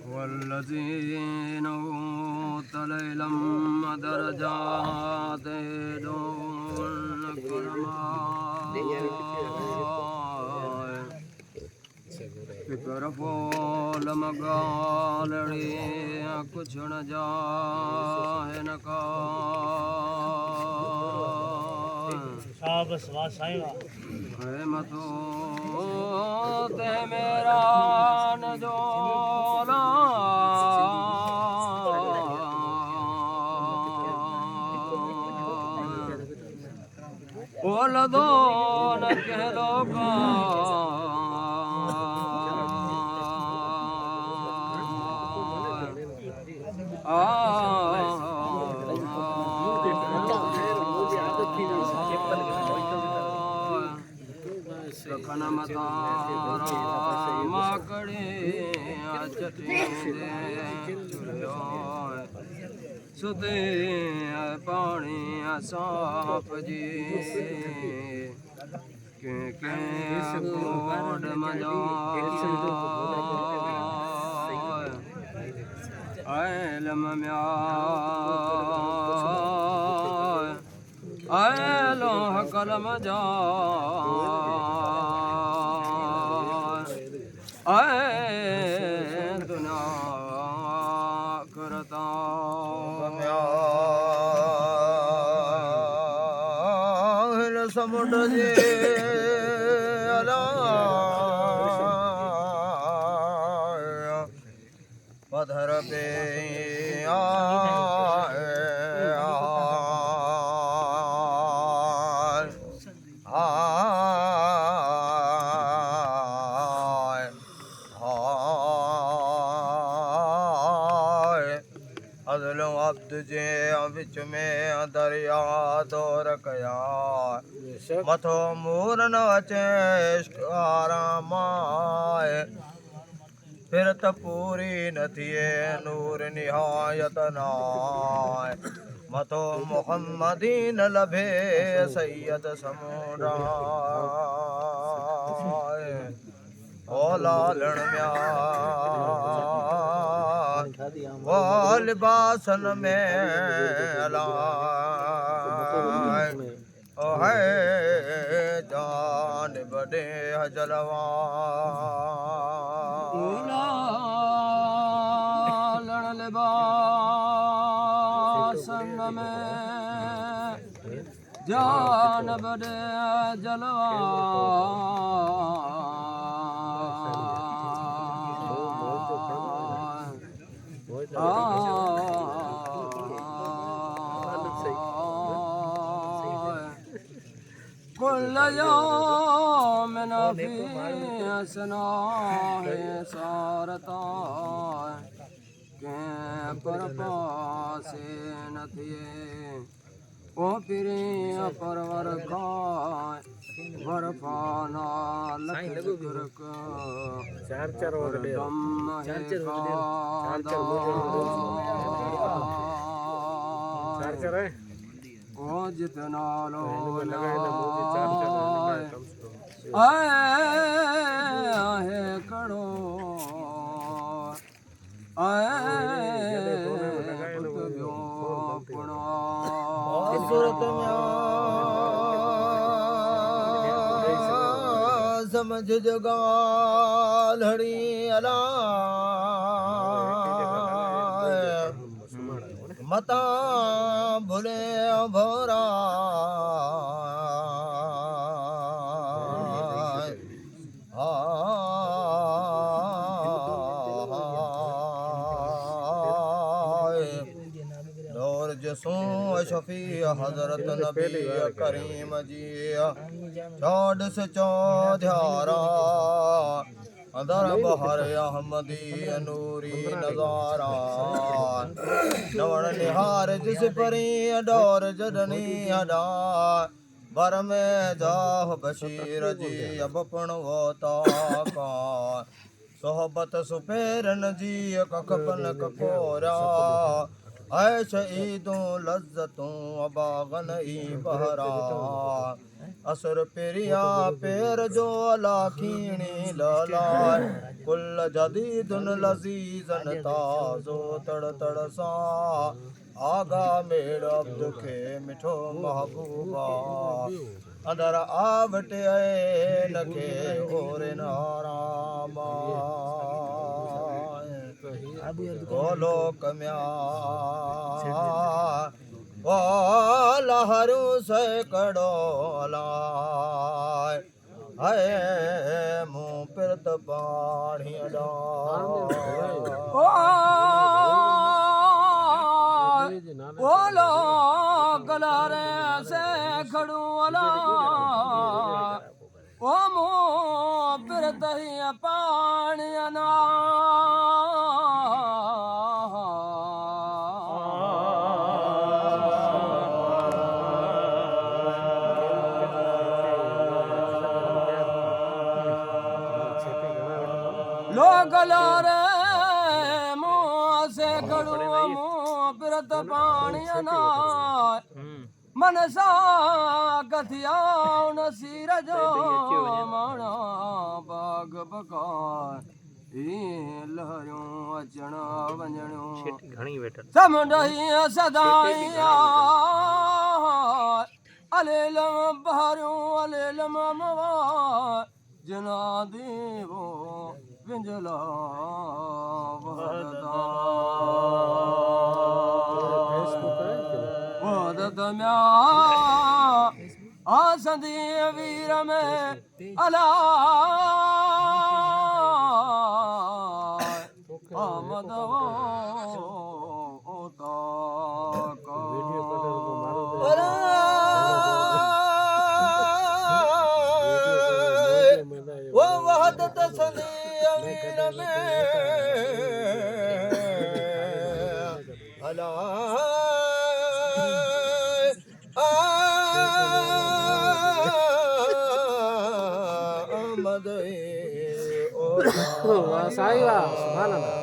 والذين أوتوا العلم درجات دون كرما फिकर फूल मगालड़ी कुछ न जाए न का है मतो ते मेरा न जोला बोल दो न कह दो का सखन मतारा माकड़े सुते पानी सांप जी के गोड मजा आलम म्या आलो कलम जा दुना करता समुद्र जे अला पधर पे अब्द जे बिच में दरिया दौर कया मथो मूर न अचे आराम फिर त पूरी न थिए नूर निहायत नाय मथो मुहम्मदी न लभे सैयद समूरा ओ लालण म्या वो लिबासन में अलाय ओ है जान बड़े जलवा लालण लिबासन में जान बड़े जलवा कुल यौम नफी हसना है सारता के पर पासे न थिए ओ फिरे परवर का बर्फाना लख गुरक चार है ओ जितना लो आए करो सूरत में समझ जगालड़ी अला मता भूले भोरा दौर जसों शफी हजरत नबी करीम जी चौड़ से चौध्यारा अंदर बहर अहमदी नूरी नजारा नवण निहार जिस परी डोर जडनी अडा बर में जाह बशीर जी अब पण वोता का सोहबत सुपेरन जी कखपन ककोरा ऐश ईदों लज्जतों अबागन ई बहरा असुर पिरिया पैर जो लाखीणी ललाय कुल जदीदुन लजीजन ताज़ो तड़ तड़ सा आगा मेड़ अब्द खे मिठो महबूबा अंदर आवटे नखे ओरे नारामा गोलो कम्या लहरू से कड़ोलाय है मुँह पिरत पानी ओलो गलारे से खड़ू अला ओ मुँह पिरत ही पानी अना गलारे मुँह से खड़ू मुँह पिरत पानी अना मनसा कथिया नसीर जो माना बाग बकार लहरियों अचण वञणियों समुंडई सदाइया अलेलम बहारियों अलेलम मवा जना देवो विंजला वदत म्या आसंदी वीर में अला आमद ओता वो वहदत संदी अमीर में अला आमद ओता साई वाह सुभान अल्लाह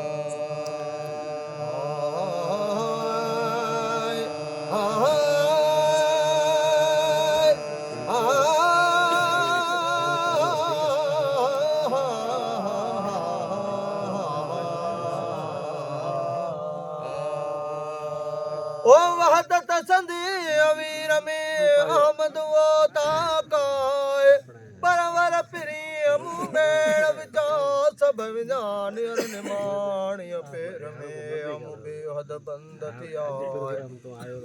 ओ वहदत संदी अवीर में अहमद वो ताकाए परवर पिरी मुमेड़ विचा सब विजान निमाणी पेर में हम बेहद बंद थिया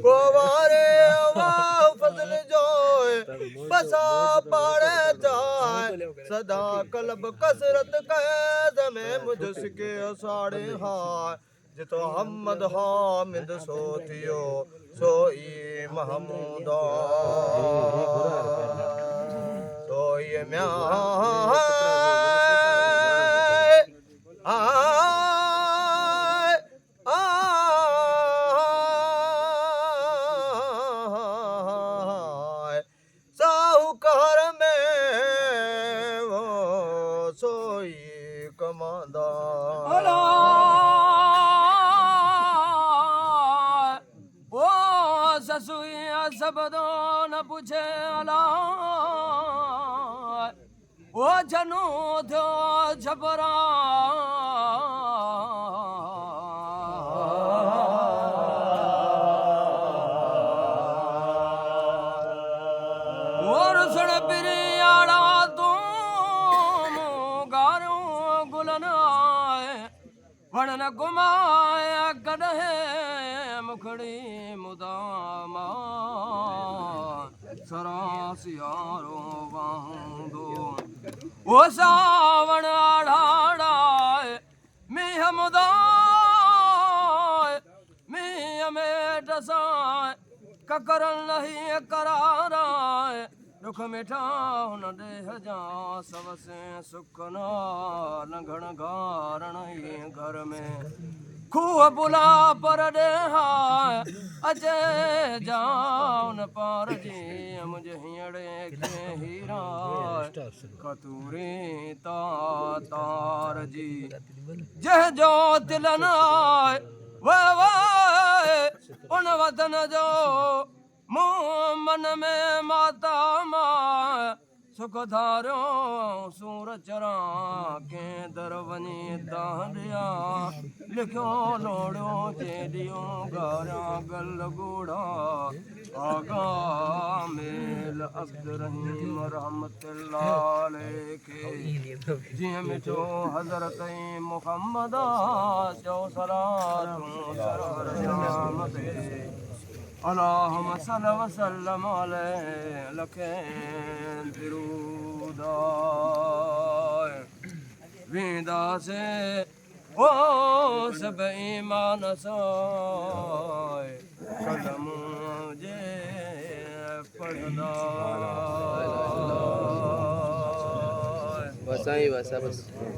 गोवारे वाह फजल जोए बसा पाड़े जाए सदा कलब कसरत कैद में मुझ सिके साड़े हाय जितो अहमद हामिद सोथियो सोई महमूदा सोई म्या साहूकार में वो सोई कमांदा ससुया सबदो न पूछे अला ओ जनू थियो छपरा और सुन पिरियाड़ा तुम गारू गुलन वणन गुमाया कदहे मुखड़ी मुदामा सरासियारो वांदो ओ सावण आढ़ाड़ाए मीह मुदाए मीह में टसाए ककरल नहीं कराराए दुख मिठा हुन देह जा सबसे सुख ना लंघण गारण घर में खूह बुला पर देहा अचे जाऊन पार जी मुझे हियड़े के हीरा कतूरी तार जी जह जो तिलन वे उन वतन जो मूं मन में माता मां सुख धारियो सूर चरां कंहिं दर वञी दांडिया लिखियो लोड़ियो चेडियो गारियां गल गोड़ा आगा मेल अब्दुर्रहीम रहमतुल्लाह अलैहि जीअं मिठो हज़रत मुहम्मद चओ सलातूं सरवर जाम ते अल्लाहुम्मा सल्लि व सल्लिम अलैहि लखें दिरूद वेंदासीं ओ सभु ईमान सां कलम जे पढ़ंदा बस आई बस